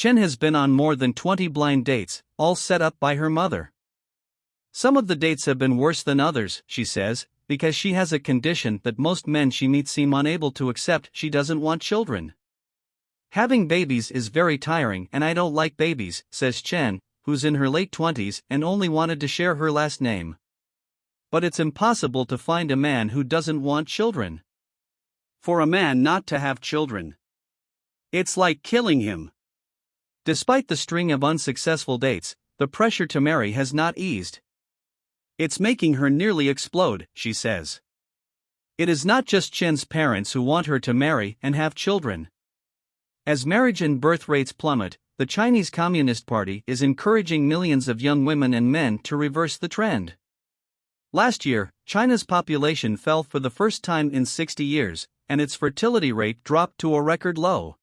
Chen has been on more than 20 blind dates, all set up by her mother. Some of the dates have been worse than others, she says, because she has a condition that most men she meets seem unable to accept. She doesn't want children. Having babies is very tiring and I don't like babies, says Chen, who's in her late 20s and only wanted to share her last name. But it's impossible to find a man who doesn't want children. For a man not to have children, it's like killing him. Despite the string of unsuccessful dates, the pressure to marry has not eased. It's making her nearly explode, she says. It is not just Chen's parents who want her to marry and have children. As marriage and birth rates plummet, the Chinese Communist Party is encouraging millions of young women and men to reverse the trend. Last year, China's population fell for the first time in 60 years, and its fertility rate dropped to a record low.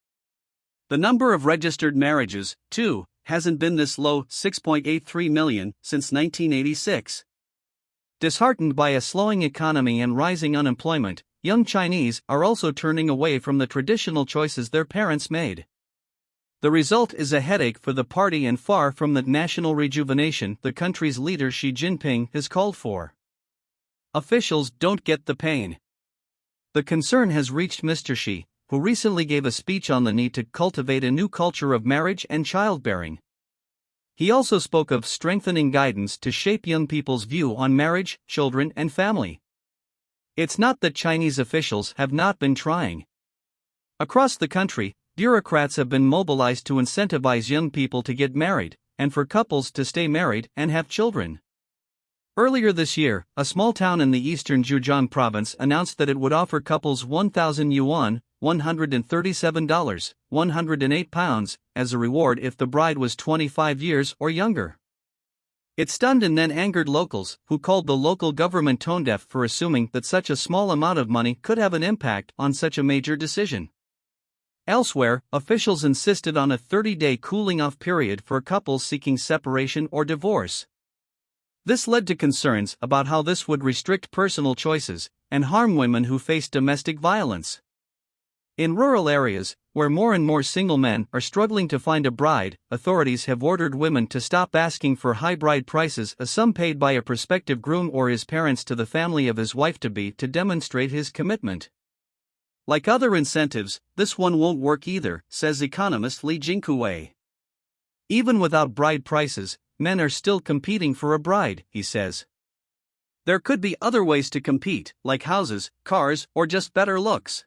The number of registered marriages, too, hasn't been this low, 6.83 million, since 1986. Disheartened by a slowing economy and rising unemployment, young Chinese are also turning away from the traditional choices their parents made. The result is a headache for the party and far from the national rejuvenation the country's leader Xi Jinping has called for. Officials don't get the pain. The concern has reached Mr. Xi, who recently gave a speech on the need to cultivate a new culture of marriage and childbearing. He also spoke of strengthening guidance to shape young people's view on marriage, children, and family. It's not that Chinese officials have not been trying. Across the country, bureaucrats have been mobilized to incentivize young people to get married, and for couples to stay married and have children. Earlier this year, a small town in the eastern Zhejiang province announced that it would offer couples 1,000 yuan, $137, 108 pounds, as a reward if the bride was 25 years or younger. It stunned and then angered locals, who called the local government tone-deaf for assuming that such a small amount of money could have an impact on such a major decision. Elsewhere, officials insisted on a 30-day cooling-off period for couples seeking separation or divorce. This led to concerns about how this would restrict personal choices and harm women who face domestic violence. In rural areas, where more and more single men are struggling to find a bride, authorities have ordered women to stop asking for high bride prices, a sum paid by a prospective groom or his parents to the family of his wife-to-be to demonstrate his commitment. Like other incentives, this one won't work either, says economist Li Jingkuwei. Even without bride prices, men are still competing for a bride, he says. There could be other ways to compete, like houses, cars, or just better looks.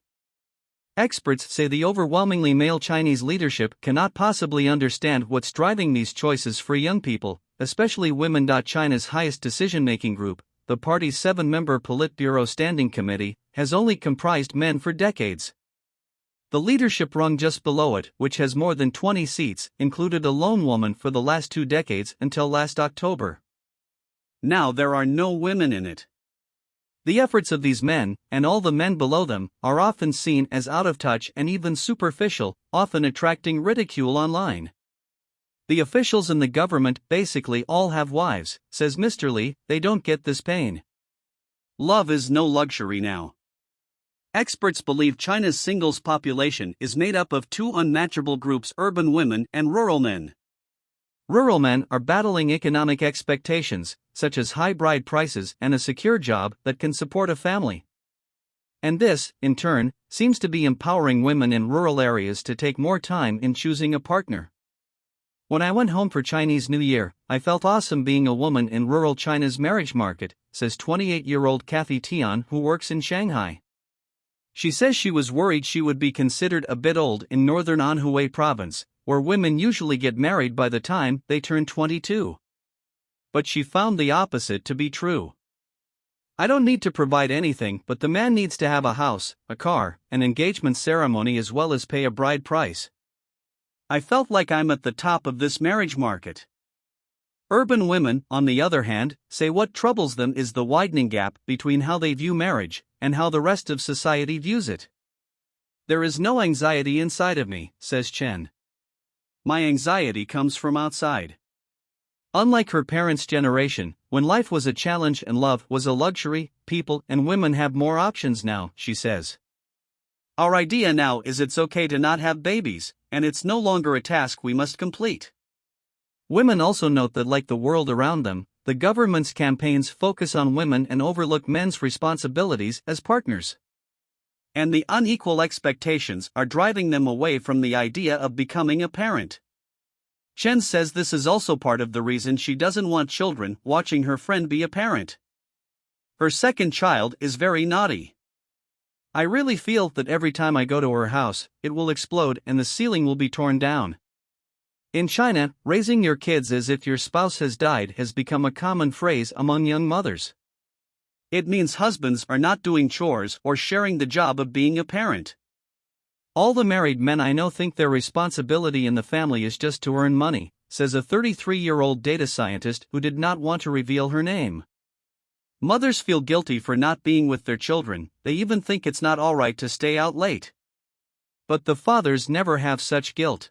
Experts say the overwhelmingly male Chinese leadership cannot possibly understand what's driving these choices for young people, especially women. China's highest decision-making group, the party's 7-member Politburo Standing Committee, has only comprised men for decades. The leadership rung just below it, which has more than 20 seats, included a lone woman for the last 2 decades until last October. Now there are no women in it. The efforts of these men, and all the men below them, are often seen as out of touch and even superficial, often attracting ridicule online. The officials in the government basically all have wives, says Mr. Li. They don't get this pain. Love is no luxury now. Experts believe China's singles population is made up of 2 unmatchable groups: urban women and rural men. Rural men are battling economic expectations, such as high bride prices and a secure job that can support a family. And this, in turn, seems to be empowering women in rural areas to take more time in choosing a partner. When I went home for Chinese New Year, I felt awesome being a woman in rural China's marriage market, says 28-year-old Kathy Tian, who works in Shanghai. She says she was worried she would be considered a bit old in northern Anhui province, where women usually get married by the time they turn 22. But she found the opposite to be true. I don't need to provide anything, but the man needs to have a house, a car, an engagement ceremony, as well as pay a bride price. I felt like I'm at the top of this marriage market. Urban women, on the other hand, say what troubles them is the widening gap between how they view marriage and how the rest of society views it. There is no anxiety inside of me, says Chen. My anxiety comes from outside. Unlike her parents' generation, when life was a challenge and love was a luxury, people and women have more options now, she says. Our idea now is it's okay to not have babies, and it's no longer a task we must complete. Women also note that, like the world around them, the government's campaigns focus on women and overlook men's responsibilities as partners. And the unequal expectations are driving them away from the idea of becoming a parent. Chen says this is also part of the reason she doesn't want children watching her friend be a parent. Her second child is very naughty. I really feel that every time I go to her house, it will explode and the ceiling will be torn down. In China, raising your kids as if your spouse has died has become a common phrase among young mothers. It means husbands are not doing chores or sharing the job of being a parent. All the married men I know think their responsibility in the family is just to earn money, says a 33-year-old data scientist who did not want to reveal her name. Mothers feel guilty for not being with their children, they even think it's not alright to stay out late. But the fathers never have such guilt.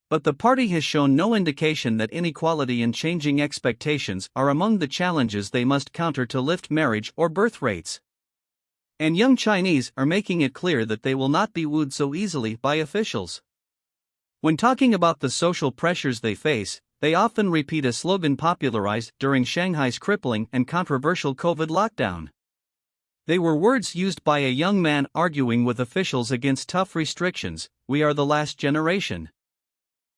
But the party has shown no indication that inequality and changing expectations are among the challenges they must counter to lift marriage or birth rates. And young Chinese are making it clear that they will not be wooed so easily by officials. When talking about the social pressures they face, they often repeat a slogan popularized during Shanghai's crippling and controversial COVID lockdown. They were words used by a young man arguing with officials against tough restrictions: "We are the last generation."